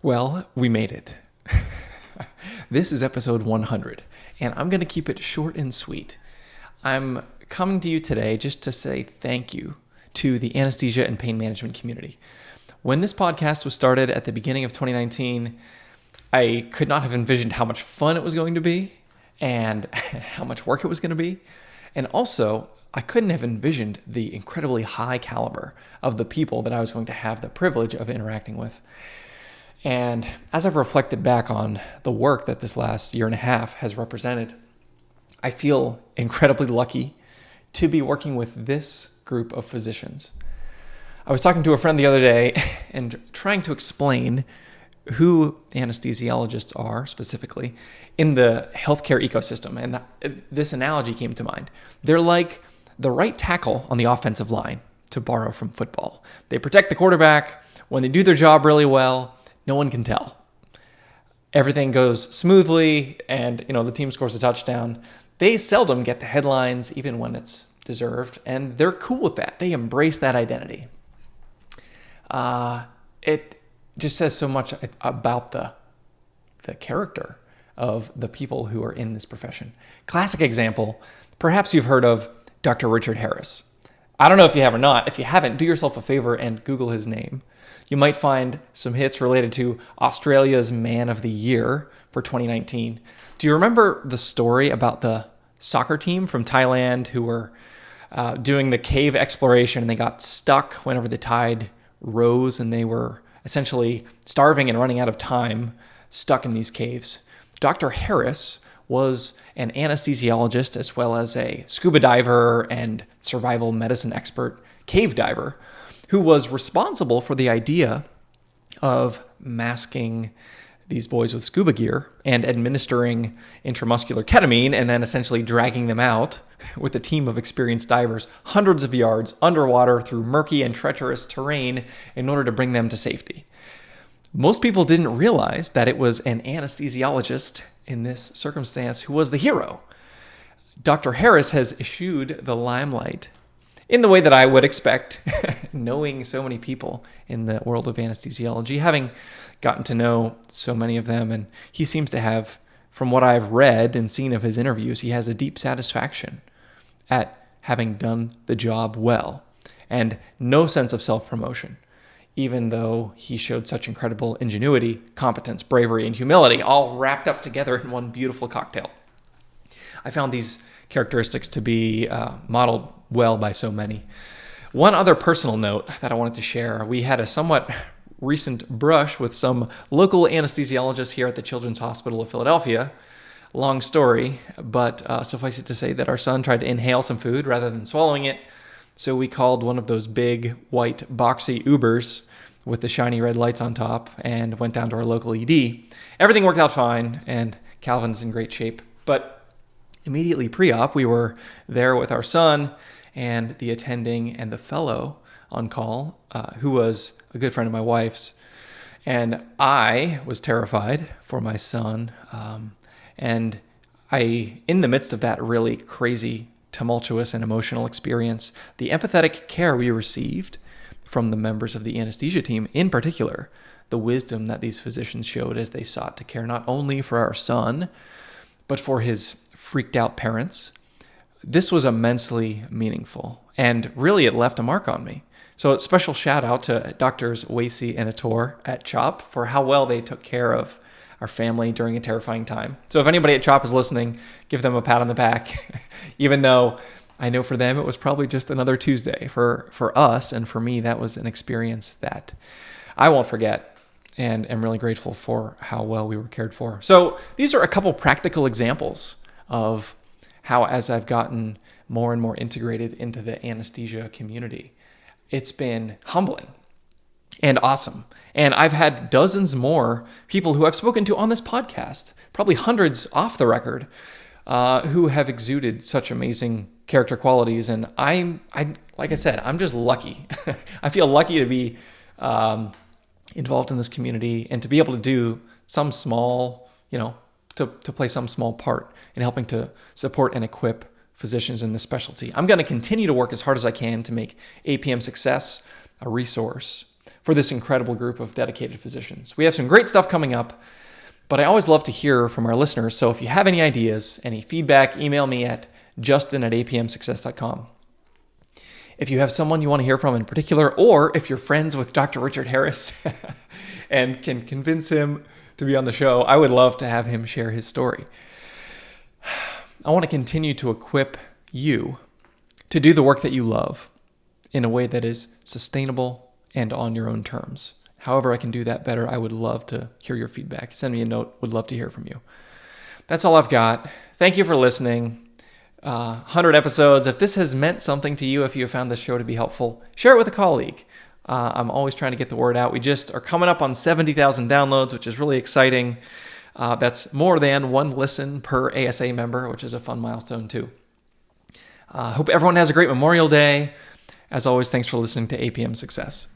Well, we made it. This is episode 100, and I'm going to keep it short and sweet. I'm coming to you today just to say thank you to the anesthesia and pain management community. When this podcast was started at the beginning of 2019, I could not have envisioned how much fun it was going to be and how much work it was going to be. And also, I couldn't have envisioned the incredibly high caliber of the people that I was going to have the privilege of interacting with. And as I've reflected back on the work that this last year and a half has represented, I feel incredibly lucky to be working with this group of physicians. I was talking to a friend the other day and trying to explain who anesthesiologists are specifically in the healthcare ecosystem. And this analogy came to mind. They're like the right tackle on the offensive line, to borrow from football. They protect the quarterback. When they do their job really well, no one can tell. Everything goes smoothly and, the team scores a touchdown. They seldom get the headlines, even when it's deserved, and they're cool with that. They embrace that identity. It just says so much about the character of the people who are in this profession. Classic example, perhaps you've heard of Dr. Richard Harris. I don't know if you have or not. If you haven't, do yourself a favor and Google his name. You might find some hits related to Australia's Man of the Year for 2019. Do you remember the story about the soccer team from Thailand who were doing the cave exploration and they got stuck whenever the tide rose and they were essentially starving and running out of time, stuck in these caves? Dr. Harris was an anesthesiologist as well as a scuba diver and survival medicine expert cave diver who was responsible for the idea of masking these boys with scuba gear and administering intramuscular ketamine and then essentially dragging them out with a team of experienced divers hundreds of yards underwater through murky and treacherous terrain in order to bring them to safety. Most people didn't realize that it was an anesthesiologist in this circumstance who was the hero. Dr. Harris has eschewed the limelight in the way that I would expect, knowing so many people in the world of anesthesiology, having gotten to know so many of them. And he seems to have, from what I've read and seen of his interviews, he has a deep satisfaction at having done the job well and no sense of self-promotion, even though he showed such incredible ingenuity, competence, bravery, and humility, all wrapped up together in one beautiful cocktail. I found these characteristics to be modeled well by so many. One other personal note that I wanted to share, we had a somewhat recent brush with some local anesthesiologists here at the Children's Hospital of Philadelphia. Long story, but suffice it to say that our son tried to inhale some food rather than swallowing it, so we called one of those big, white, boxy Ubers with the shiny red lights on top and went down to our local ED. Everything worked out fine, and Calvin's in great shape, but immediately pre-op, we were there with our son and the attending and the fellow on call, who was a good friend of my wife's. And I was terrified for my son. And in the midst of that really crazy, tumultuous, and emotional experience, the empathetic care we received from the members of the anesthesia team, in particular, the wisdom that these physicians showed as they sought to care not only for our son, but for his freaked out parents, this was immensely meaningful. And really, it left a mark on me. So a special shout out to Doctors Giese and Ator at CHOP for how well they took care of our family during a terrifying time. So if anybody at CHOP is listening, give them a pat on the back, even though I know for them it was probably just another Tuesday. For us and for me, that was an experience that I won't forget. And I'm really grateful for how well we were cared for. So these are a couple practical examples of how, as I've gotten more and more integrated into the anesthesia community, it's been humbling and awesome. And I've had dozens more people who I've spoken to on this podcast, probably hundreds off the record, who have exuded such amazing character qualities. And I like I said, I'm just lucky. I feel lucky to be involved in this community and to be able to do some small, to play some small part in helping to support and equip physicians in this specialty. I'm going to continue to work as hard as I can to make APM Success a resource for this incredible group of dedicated physicians. We have some great stuff coming up, but I always love to hear from our listeners. So if you have any ideas, any feedback, email me at justin@apmsuccess.com. If you have someone you want to hear from in particular, or if you're friends with Dr. Richard Harris and can convince him to be on the show, I would love to have him share his story. I want to continue to equip you to do the work that you love in a way that is sustainable and on your own terms. However I can do that better, I would love to hear your feedback. Send me a note. Would love to hear from you. That's all I've got. Thank you for listening. 100 episodes. If this has meant something to you, if you have found this show to be helpful, share it with a colleague. I'm always trying to get the word out. We just are coming up on 70,000 downloads, which is really exciting. That's more than one listen per ASA member, which is a fun milestone too. Hope everyone has a great Memorial Day. As always, thanks for listening to APM Success.